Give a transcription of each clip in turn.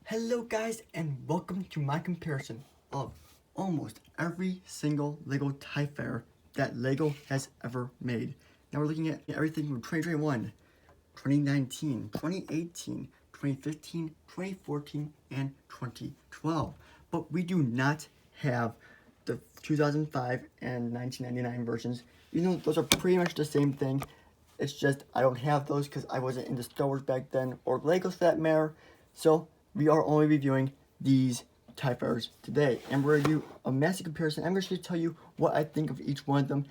Hello guys, and welcome to my comparison of almost every single Lego TIE Fighter that Lego has ever made. Now we're looking at everything from 2021, 2019, 2018, 2015, 2014, and 2012. But we do not have the 2005 and 1999 versions. Even though those are pretty much the same thing. It's just I don't have those because I wasn't into Star Wars back then, or Legos for that matter. So we are only reviewing these TIE Fighters today, and we're going to do a massive comparison. I'm going to tell you what I think of each one of them.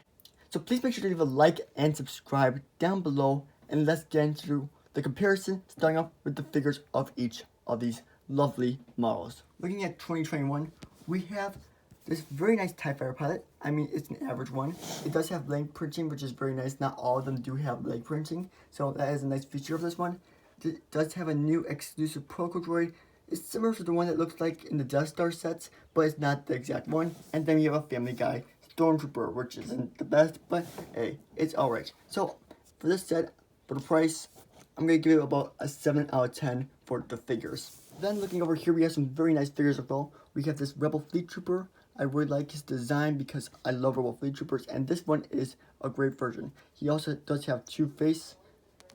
So please make sure to leave a like and subscribe down below, and let's get into the comparison, starting off with the figures of each of these lovely models. Looking at 2021, we have this very nice TIE Fighter pilot. I mean, it's an average one. It does have leg printing, which is very nice. Not all of them do have leg printing, so that is a nice feature of this one. It does have a new exclusive protocol droid. It's similar to the one that looks like in the Death Star sets, but it's not the exact one. And then you have a Family Guy Stormtrooper, which isn't the best, but hey, it's alright. So, for this set, for the price, I'm going to give it about a 7 out of 10 for the figures. Then looking over here, we have some very nice figures as well. We have this Rebel Fleet Trooper. I really like his design because I love Rebel Fleet Troopers, and this one is a great version. He also does have two face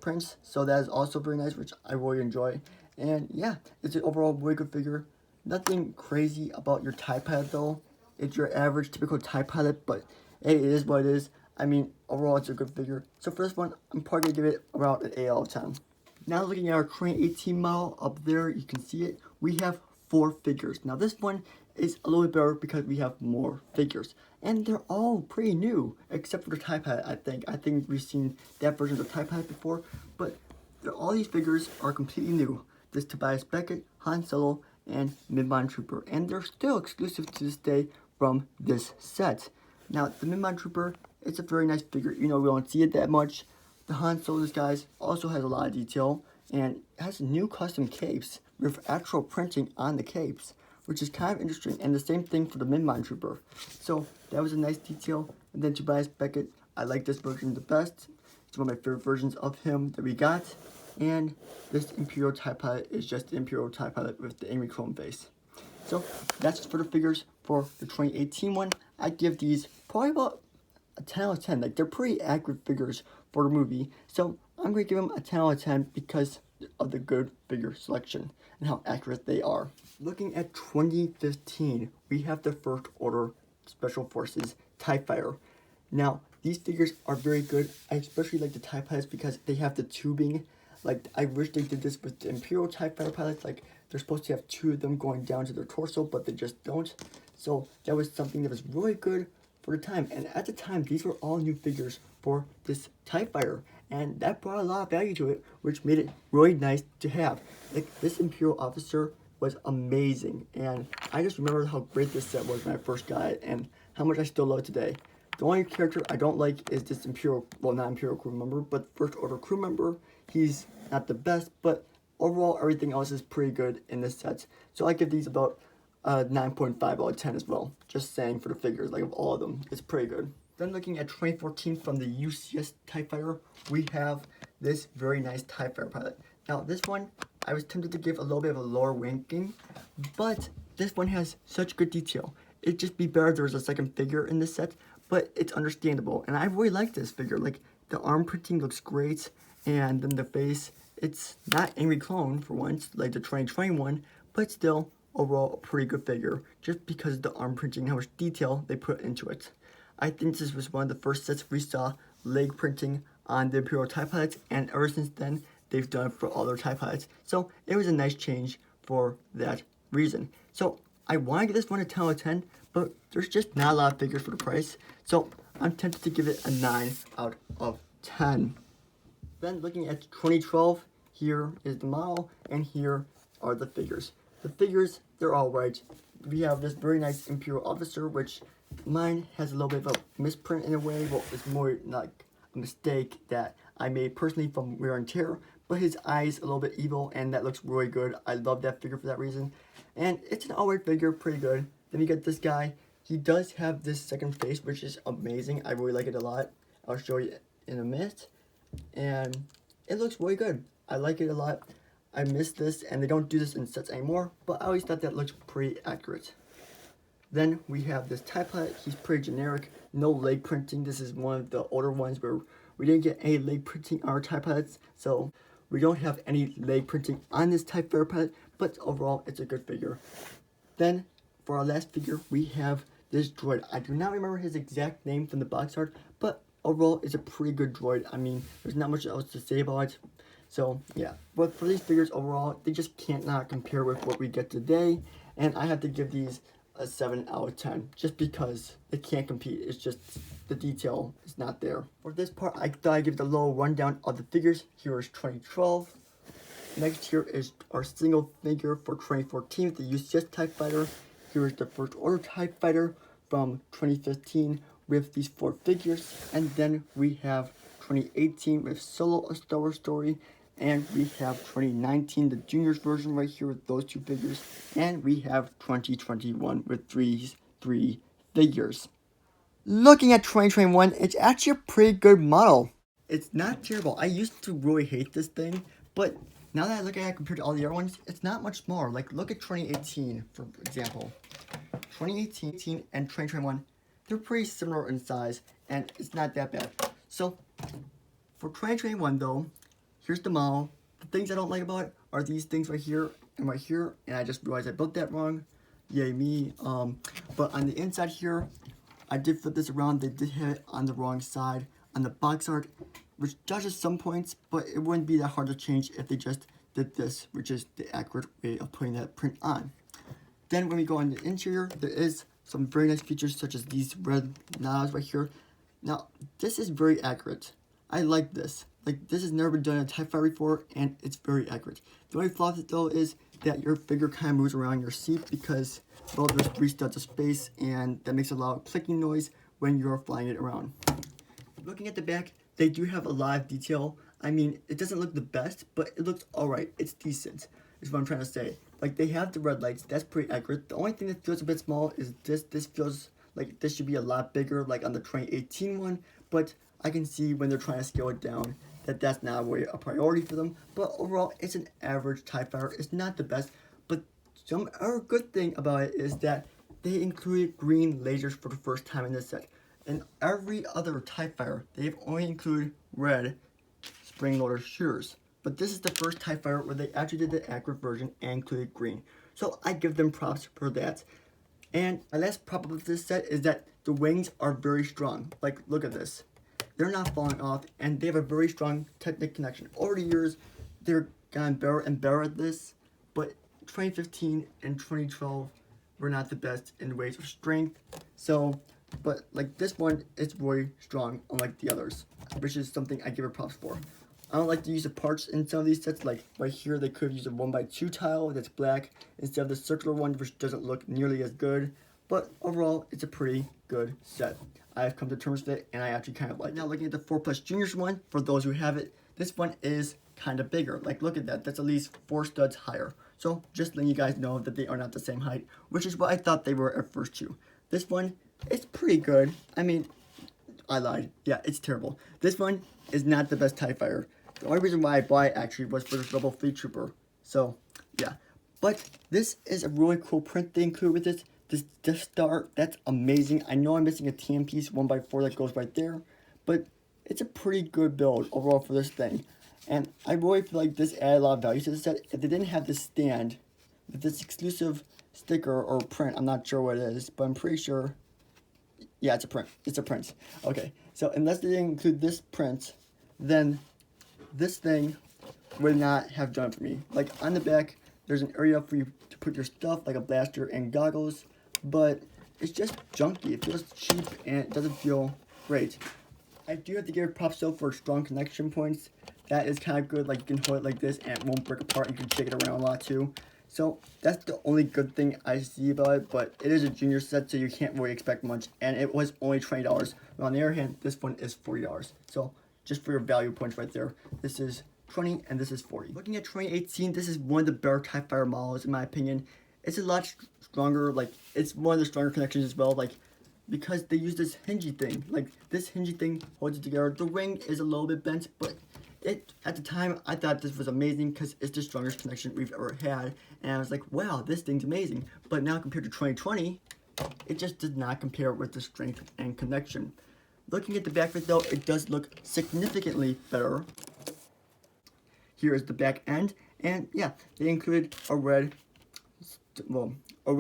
prints, so that is also very nice, which I really enjoy. And yeah, it's an overall really good figure. Nothing crazy about your TIE Pilot though. It's your average typical TIE Pilot, but hey, it is what it is. I mean, overall it's a good figure. So for this one, I'm probably gonna give it around an 8 out of 10. Now looking at our 2018 model up there, you can see it. We have 4 figures. Now this one is a little bit better because we have more figures. And they're all pretty new, except for the TIE Pilot, I think. I think we've seen that version of the TIE Pilot before, but all these figures are completely new. This Tobias Beckett, Han Solo, and Mid-Mod Trooper. And they're still exclusive to this day from this set. Now, the Mid-Mod Trooper, it's a very nice figure. You know, we don't see it that much. The Han Solo disguise also has a lot of detail, and has new custom capes with actual printing on the capes, which is kind of interesting, and the same thing for the Mid-Mod Trooper. So that was a nice detail. And then Tobias Beckett, I like this version the best. It's one of my favorite versions of him that we got. And this Imperial TIE Pilot is just the Imperial TIE Pilot with the angry chrome face. So that's just for the figures for the 2018 one. I give these probably about a 10 out of 10. Like, they're pretty accurate figures for the movie. So I'm going to give them a 10 out of 10 because of the good figure selection and how accurate they are. Looking at 2015, we have the First Order Special Forces TIE Fighter. Now, these figures are very good. I especially like the TIE Pilots because they have the tubing. Like, I wish they did this with the Imperial TIE Fighter pilots. Like, they're supposed to have 2 of them going down to their torso, but they just don't. So that was something that was really good for the time. And at the time, these were all new figures for this TIE Fighter. And that brought a lot of value to it, which made it really nice to have. Like, this Imperial officer was amazing. And I just remember how great this set was when I first got it, and how much I still love it today. The only character I don't like is this Imperial, well, not Imperial crew member, but First Order crew member. He's not the best, but overall everything else is pretty good in this set. So I give these about 9.5 out of 10 as well. Just saying, for the figures, like, of all of them, it's pretty good. Then looking at 2014 from the UCS TIE Fighter, we have this very nice TIE Fighter pilot. Now this one, I was tempted to give a little bit of a lower ranking, but this one has such good detail. It'd just be better if there was a second figure in this set, but it's understandable. And I really like this figure. Like, the arm printing looks great, and then the face, it's not angry clone for once, like the 2021, but still, overall, a pretty good figure, just because of the arm printing and how much detail they put into it. I think this was one of the first sets we saw leg printing on the Imperial TIE Pilots, and ever since then, they've done it for all their TIE Pilots. So it was a nice change for that reason. So I want to give this one a 10 out of 10, but there's just not a lot of figures for the price. So I'm tempted to give it a 9 out of 10. Then looking at 2012, here is the model, and here are the figures. The figures, they're all right. We have this very nice Imperial officer, which mine has a little bit of a misprint in a way. Well, it's more like a mistake that I made personally from wear and tear, but his eyes a little bit evil, and that looks really good. I love that figure for that reason. And it's an alright figure, pretty good. Then you get this guy. He does have this second face, which is amazing. I really like it a lot. I'll show you in a minute. And it looks really good. I like it a lot. I missed this, and they don't do this in sets anymore, but I always thought that looked pretty accurate. Then we have this TIE Pilot. He's pretty generic, no leg printing. This is one of the older ones where we didn't get any leg printing on our TIE Pilots, so we don't have any leg printing on this TIE Fighter Pilot, but overall it's a good figure. Then for our last figure, we have this droid. I do not remember his exact name from the box art, but overall it's a pretty good droid. I mean, there's not much else to say about it. So yeah, but for these figures overall, they just can't not compare with what we get today, and I have to give these a 7 out of 10 just because they can't compete. It's just the detail is not there. For this part, I thought I'd give the little rundown of the figures. Here is 2012. Next here is our single figure for 2014 with the UCS TIE Fighter. Here is the First Order TIE Fighter from 2015 with these 4 figures. And then we have 2018 with Solo, A Star Wars Story. And we have 2019, the juniors version right here with those 2 figures. And we have 2021 with these 3 figures. Looking at 2021, it's actually a pretty good model. It's not terrible. I used to really hate this thing, but now that I look at it compared to all the other ones, it's not much smaller. Like, look at 2018, for example. 2018 and 2021, they're pretty similar in size, and it's not that bad. So, for 2021, though, here's the model. The things I don't like about it are these things right here, and I just realized I built that wrong. Yay me. But on the inside here, I did flip this around. They did hit it on the wrong side on the box art, which judges some points, but it wouldn't be that hard to change if they just did this, which is the accurate way of putting that print on. Then when we go on the interior, there is some very nice features such as these red knobs right here. Now, this is very accurate. I like this. Like, this has never been done in a TIE Fighter before, and it's very accurate. The only flaw with it, though, is that your figure kind of moves around your seat because, well, there's 3 studs of space, and that makes a loud clicking noise when you're flying it around. Looking at the back, they do have a lot of detail. I mean, it doesn't look the best, but it looks alright. It's decent, is what I'm trying to say. Like, they have the red lights. That's pretty accurate. The only thing that feels a bit small is this. This feels like this should be a lot bigger, like on the 2018 one, but I can see when they're trying to scale it down that that's not really a priority for them. But overall, it's an average TIE Fighter. It's not the best, but some other good thing about it is that they included green lasers for the first time in this set. In every other TIE Fighter, they've only included red spring-loader shooters. But this is the first TIE Fighter where they actually did the accurate version and included green. So I give them props for that. And my last prop of this set is that the wings are very strong. Like, look at this. They're not falling off, and they have a very strong technical connection. Over the years, they're gotten better and better at this, but 2015 and 2012 were not the best in ways of strength. So, but like this one, it's really strong, unlike the others, which is something I give it props for. I don't like to use the parts in some of these sets. Like right here, they could have used a 1x2 tile that's black instead of the circular one, which doesn't look nearly as good. But overall, it's a pretty good set. I've come to terms with it, and I actually kind of like it. Now looking at the 4+ Juniors one, for those who have it, this one is kind of bigger. Like, look at that. That's at least 4 studs higher. So just letting you guys know that they are not the same height, which is what I thought they were at first too. This one is pretty good. I mean, I lied. Yeah, it's terrible. This one is not the best TIE Fighter. The only reason why I bought it actually was for this Rebel Fleet Trooper. So, yeah. But this is a really cool print they include with this. This Death Star, that's amazing. I know I'm missing a TM piece 1x4 that goes right there, but it's a pretty good build overall for this thing. And I really feel like this added a lot of value to the set. If they didn't have this stand with this exclusive sticker or print, I'm not sure what it is, but I'm pretty sure, yeah, it's a print. It's a print. Okay, so unless they didn't include this print, then this thing would not have done it for me. Like, on the back, there's an area for you to put your stuff, like a blaster and goggles, but it's just junky. It feels cheap, and it doesn't feel great. I do have to give it props though for strong connection points. That is kind of good. Like, you can hold it like this, and it won't break apart. You can shake it around a lot too. So that's the only good thing I see about it, but it is a junior set, so you can't really expect much, and it was only $20. But on the other hand, this one is $40. So just for your value points right there, this is 20 and this is 40. Looking at 2018, this is one of the better TIE Fighter models in my opinion. It's a lot stronger, like it's one of the stronger connections as well, like because they use this hingy thing. Like this hingy thing holds it together. The wing is a little bit bent, but At the time, I thought this was amazing because it's the strongest connection we've ever had, and I was like, wow, this thing's amazing. But now compared to 2020, it just did not compare with the strength and connection. Looking at the back of it though, it does look significantly better. Here is the back end, and yeah, they included a red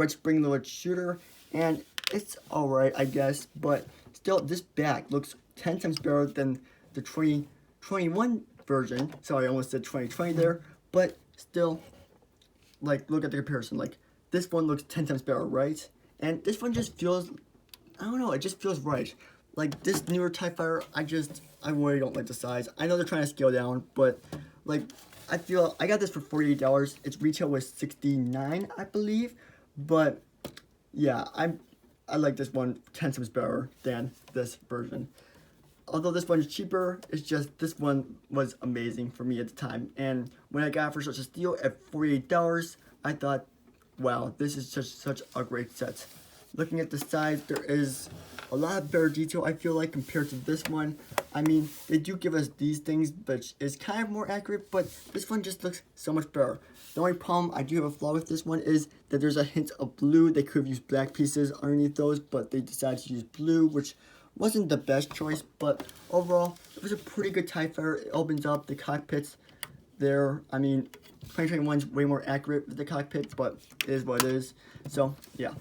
spring-loaded shooter, and it's alright, I guess, but still, this back looks 10 times better than the 2021 version. Sorry, I almost said 2020 there, but still, like, look at the comparison. Like, this one looks 10 times better, right? And this one just feels, I don't know, it just feels right. Like, this newer TIE Fighter, I really don't like the size. I know they're trying to scale down, but, like, I feel, I got this for $48. Its retail was $69, I believe, but, yeah, I like this one 10 times better than this version. Although this one is cheaper, it's just this one was amazing for me at the time. And when I got it for such a steal at $48, I thought, wow, this is such a great set. Looking at the sides, there is a lot better detail, I feel like, compared to this one. I mean, they do give us these things, which is kind of more accurate, but this one just looks so much better. The only problem, I do have a flaw with this one, is that there's a hint of blue. They could have used black pieces underneath those, but they decided to use blue, which wasn't the best choice, but overall, it was a pretty good TIE Fighter. It opens up the cockpits there. I mean, 2021's way more accurate with the cockpits, but it is what it is. So, yeah.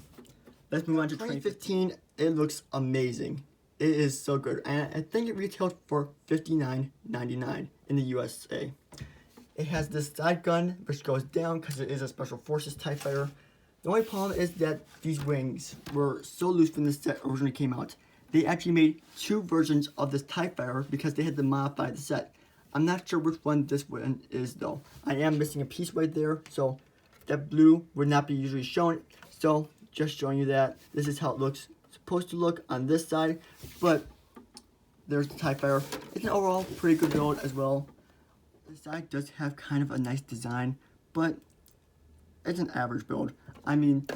Let's move on to 2015. It looks amazing. It is so good. And I think it retailed for $59.99 in the USA. It has this side gun, which goes down because it is a Special Forces TIE Fighter. The only problem is that these wings were so loose when this set originally came out. They actually made two versions of this TIE Fighter because they had to modify the set. I'm not sure which one this one is though. I am missing a piece right there, so that blue would not be usually shown. So just showing you that this is how it looks, supposed to look on this side, but there's the TIE Fighter. It's an overall pretty good build as well. This side does have kind of a nice design, but it's an average build. I mean,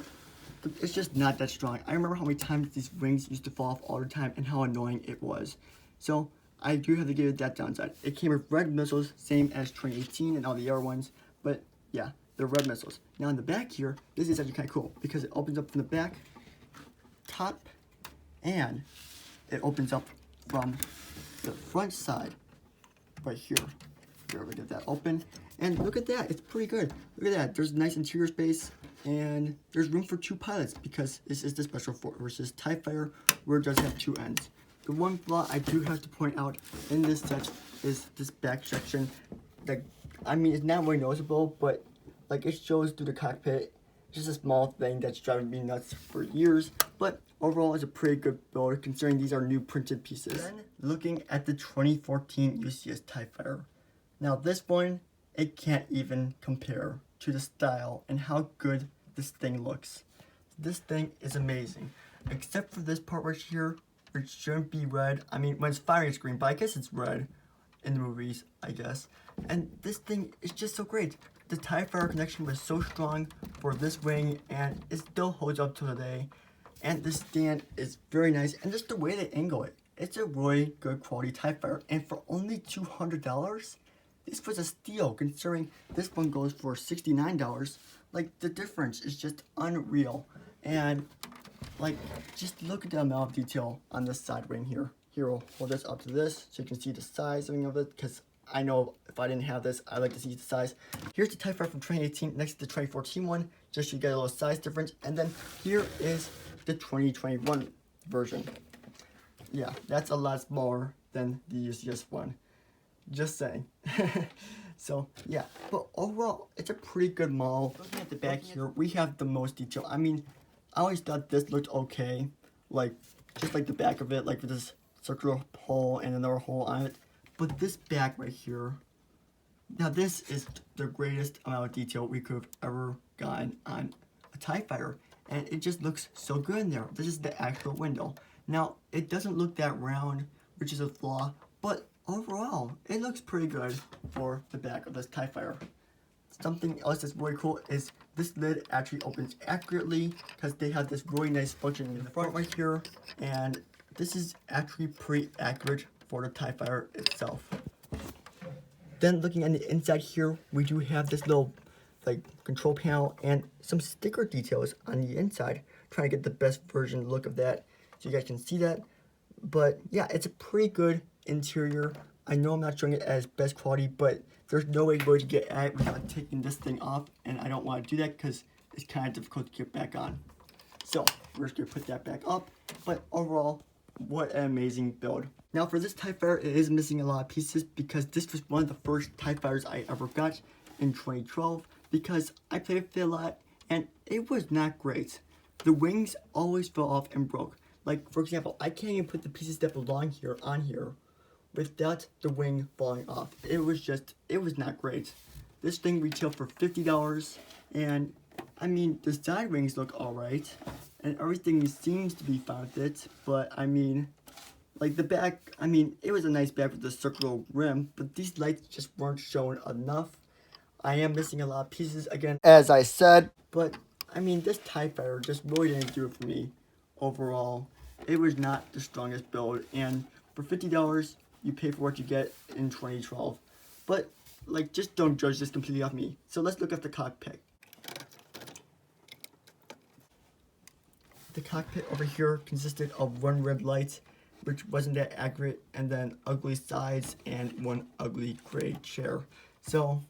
it's just not that strong. I remember how many times these wings used to fall off all the time and how annoying it was. So I do have to give it that downside. It came with red missiles, same as 2018 and all the other ones, but yeah, they're red missiles. Now in the back here, this is actually kind of cool because it opens up from the back, top, and it opens up from the front side right here. Here, we get that open, and look at that, it's pretty good. Look at that, there's nice interior space, and there's room for two pilots because this is the Special Forces TIE Fighter where it does have two ends. The one flaw I do have to point out in this set is this back section. Like, I mean, it's not really noticeable, but like it shows through the cockpit. It's just a small thing that's driving me nuts for years, but overall it's a pretty good build considering these are new printed pieces. Then looking at the 2014 UCS TIE Fighter. Now this one, it can't even compare to the style and how good this thing looks. This thing is amazing, except for this part right here, which shouldn't be red. I mean, when it's firing it's green, but I guess it's red in the movies, I guess. And this thing is just so great. The TIE Fighter connection was so strong for this wing, and it still holds up to today. And the stand is very nice, and just the way they angle it, it's a really good quality TIE Fighter. And for only $200, this was a steal considering this one goes for $69. Like, the difference is just unreal. And like, just look at the amount of detail on this side wing here. Here, we'll hold this up to this so you can see the sizing of it, because I know if I didn't have this, I'd like to see the size. Here's the TIE Fighter from 2018 next to the 2014 one, just so you get a little size difference. And then here is the 2021 version. Yeah, that's a lot smaller than the UCS one. Just saying. So, yeah. But overall, it's a pretty good model. Looking at the back here, we have the most detail. I mean, I always thought this looked okay. Like, just like the back of it, like with this circular hole and another hole on it. But this back right here, now this is the greatest amount of detail we could have ever gotten on a TIE Fighter. And it just looks so good in there. This is the actual window. Now, it doesn't look that round, which is a flaw, but overall, it looks pretty good for the back of this TIE Fighter. Something else that's really cool is this lid actually opens accurately because they have this really nice function in the front right here, and this is actually pretty accurate for the TIE Fighter itself. Then looking at the inside here, we do have this little like control panel and some sticker details on the inside, trying to get the best version look of that so you guys can see that. But yeah, it's a pretty good interior. I know I'm not showing it as best quality, but there's no way to get at it without taking this thing off, and I don't want to do that because it's kind of difficult to get back on. So we're just going to put that back up, but overall, what an amazing build. Now for this TIE Fighter, it is missing a lot of pieces because this was one of the first TIE Fighters I ever got in 2012 because I played with it a lot and it was not great. The wings always fell off and broke. Like for example, I can't even put the pieces that belong here on here without the wing falling off. It was not great. This thing retailed for $50 and I mean, the side wings look alright and everything seems to be fine with it, but I mean, like the back, I mean, it was a nice back with the circular rim, but these lights just weren't showing enough. I am missing a lot of pieces again, as I said, but I mean, this TIE Fighter just really didn't do it for me overall. It was not the strongest build, and for $50, you pay for what you get in 2012. But, like, just don't judge this completely off me. So let's look at the cockpit. The cockpit over here consisted of one red light, which wasn't that accurate, and then ugly sides and one ugly gray chair. So,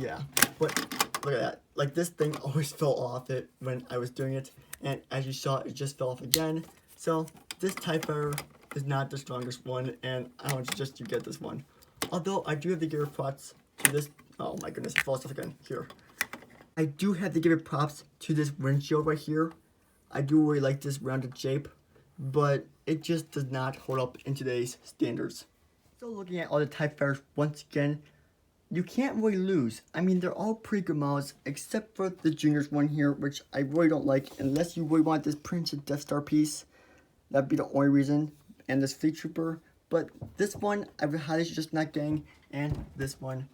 yeah, but look at that. Like, this thing always fell off it when I was doing it, and as you saw, it just fell off again. So, this TIE Fighter is not the strongest one, and I don't suggest you get this one. Although, I do have to give it props to this. Oh my goodness, it falls off again. Here. I do have to give it props to this windshield right here. I do really like this rounded shape, but it just does not hold up in today's standards. So looking at all the TIE Fighters once again, you can't really lose. I mean, they're all pretty good models, except for the Juniors one here, which I really don't like, unless you really want this Princess Death Star piece. That'd be the only reason. And this Fleet Trooper. But this one, I would highly suggest not getting, and this one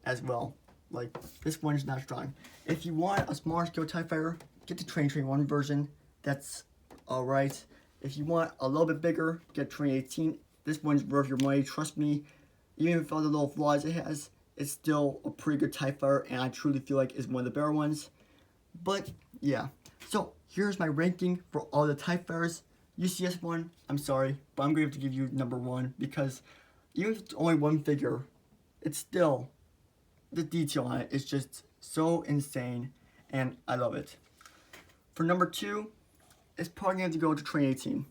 as well. Like, this one is not strong. If you want a smaller scale TIE Fighter, get the 2021 version. That's alright. If you want a little bit bigger, get 2018. This one's worth your money, trust me. Even with all the little flaws it has, it's still a pretty good TIE Fighter, and I truly feel like it's one of the better ones. But, yeah. So, here's my ranking for all the TIE Fighters. UCS one, I'm sorry, but I'm going to have to give you number one, because even if it's only one figure, it's still, the detail on it is just so insane, and I love it. For number two, it's probably going to have to go to 2018.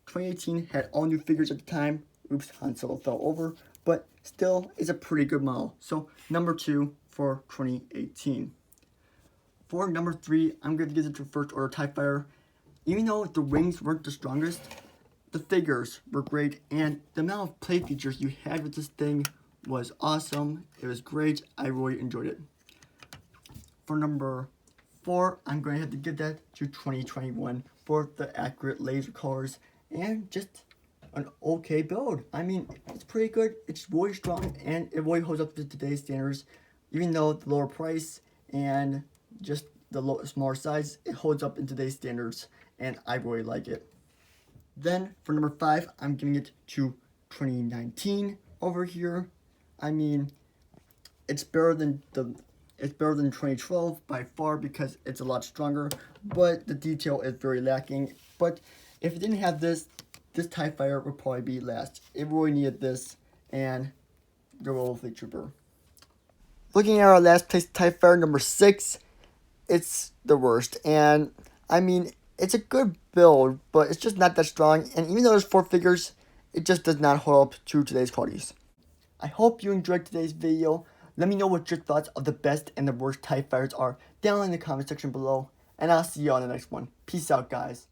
2018 had all new figures at the time. Oops, Han Solo fell over. But still, it's a pretty good model. So, number two for 2018. For number three, I'm going to give it to First Order TIE Fighter. Even though the wings weren't the strongest, the figures were great. And the amount of play features you had with this thing was awesome. It was great. I really enjoyed it. For number four, I'm going to have to give that to 2021 for the accurate laser colors and just an okay build. I mean, it's pretty good, it's really strong, and it really holds up to today's standards. Even though the lower price and just the smaller size, it holds up in today's standards, and I really like it. Then, for number five, I'm giving it to 2019 over here. I mean, it's better than 2012 by far because it's a lot stronger, but the detail is very lacking. But if it didn't have this TIE Fighter would probably be last. It really needed this and the Royal Fleet Trooper. Looking at our last place TIE Fighter, number 6, it's the worst. And I mean, it's a good build, but it's just not that strong. And even though there's 4 figures, it just does not hold up to today's qualities. I hope you enjoyed today's video. Let me know what your thoughts of the best and the worst TIE Fighters are down in the comment section below. And I'll see you on the next one. Peace out, guys.